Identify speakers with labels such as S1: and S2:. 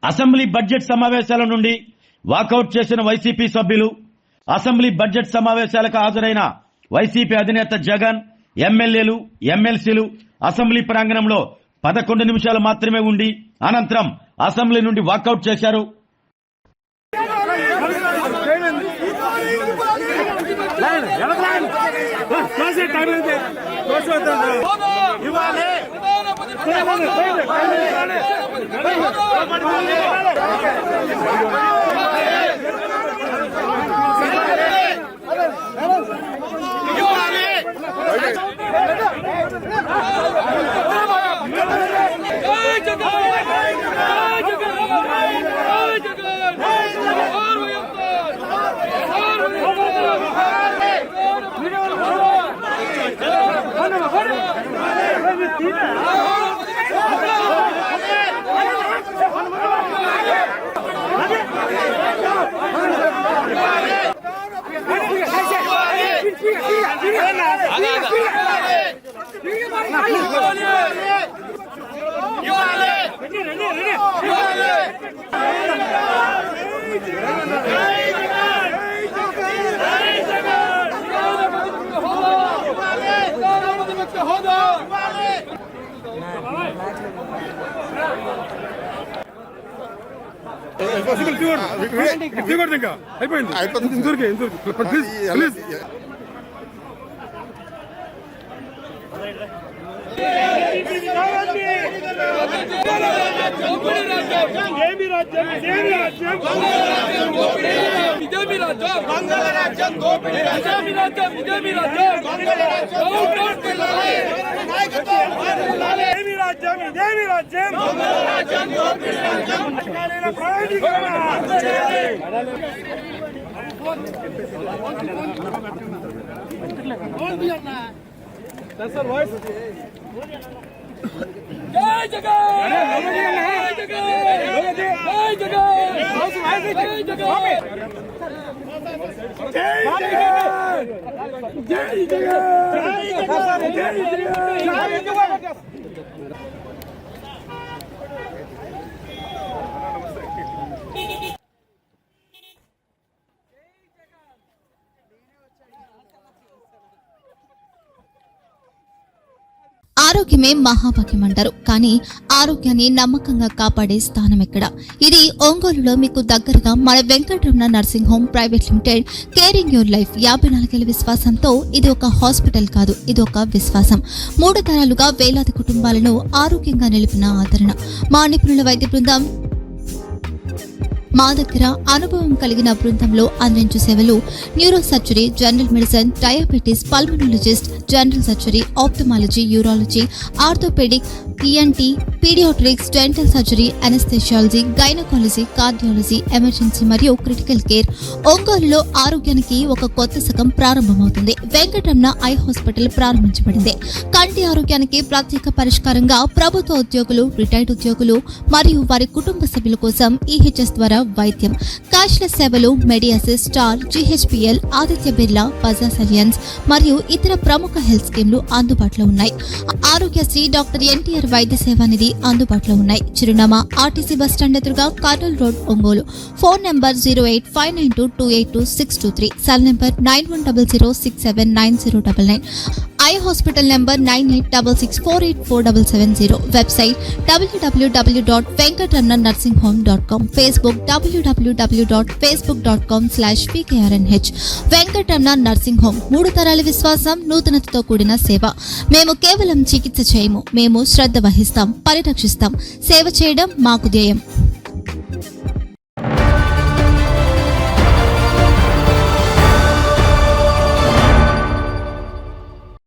S1: Assembly budget సమావేశాల నుండి walkout చేసిన వైసీపీ సభ్యులు, అసెంబ్లీ బడ్జెట్ సమావేశాలకు హాజరైన వైసీపీ అధినేత జగన్, ఎమ్మెల్యేలు, ఎమ్మెల్సీలు అసెంబ్లీ ప్రాంగణంలో 11 నిమిషాలు మాత్రమే ఉండి అనంతరం అసెంబ్లీ నుండి వాకౌట్ చేశారు.
S2: ఆరోగ్యమే మహాభాగ్యం అంటారు. కానీ ఆరోగ్యాన్ని నమ్మకంగా కాపాడే స్థానం ఎక్కడ? ఇది ఒంగోలులో మీకు దగ్గరగా మన Venkataramana nursing home private limited. Caring your life 54 ఏళ్ల విశ్వాసంతో ఇది ఒక హాస్పిటల్ కాదు, ఇది ఒక విశ్వాసం. 3 తరాలుగా వేలాది కుటుంబాలను ఆరోగ్యంగా నిలిపిన ఆదరణ. మా నిపుణుల వైద్య బృందం మా దగ్గర అనుభవం కలిగిన బృందంలో అందించే సేవలు neuro surgery, general medicine, diabetes, pulmonologist, general surgery, ophthalmology, urology, orthopaedic, ENT, paediatrics, dental surgery, anaesthesiology, gynaecology, cardiology, emergency మరియు క్రిటికల్ కేర్. ఒంగోలులో ఆరోగ్యానికి ఒక కొత్త శకం ప్రారంభమవుతుంది. వెంకటరమణ ఐ హాస్పిటల్ ప్రారంభించబడింది. కంటి ఆరోగ్యానికి ప్రత్యేక పరిష్కారంగా ప్రభుత్వ ఉద్యోగులు, రిటైర్డ్ ఉద్యోగులు మరియు వారి కుటుంబ సభ్యుల కోసం ఈహెచ్ఎస్ ద్వారా వైద్యం, క్యాష్లెస్ సేవలు, మెడియాసిస్, స్టార్, జీహెచ్పీఎల్, ఆదిత్య బిర్లా, బజాజ్ అలియన్స్ మరియు ఇతర ప్రముఖ హెల్త్ స్కీమ్లు అందుబాటులో ఉన్నాయి. ఆరోగ్యశ్రీ, డాక్టర్ ఎన్టీఆర్ వైద్య సేవానిధి అందుబాటులో ఉన్నాయి. చిరునామా ఆర్టీసీ బస్టాండ్ ఎదురుగా, Kurnool road, Ongole. Phone number 08592282623, cell number 9100679099. Eye hospital number 9866484770. Website www.venkatramanarsinghome.com. Facebook www.facebook.com/pkrnh. Venkataramana nursing home, 3 తరాల విశ్వాసం, నూతనతతో కూడిన సేవ. మేము కేవలం చికిత్స చేయము, మేము శ్రద్ధ వహిస్తాం, పరిరక్షిస్తాం. సేవ చేయడం మాకు ధ్యేయం.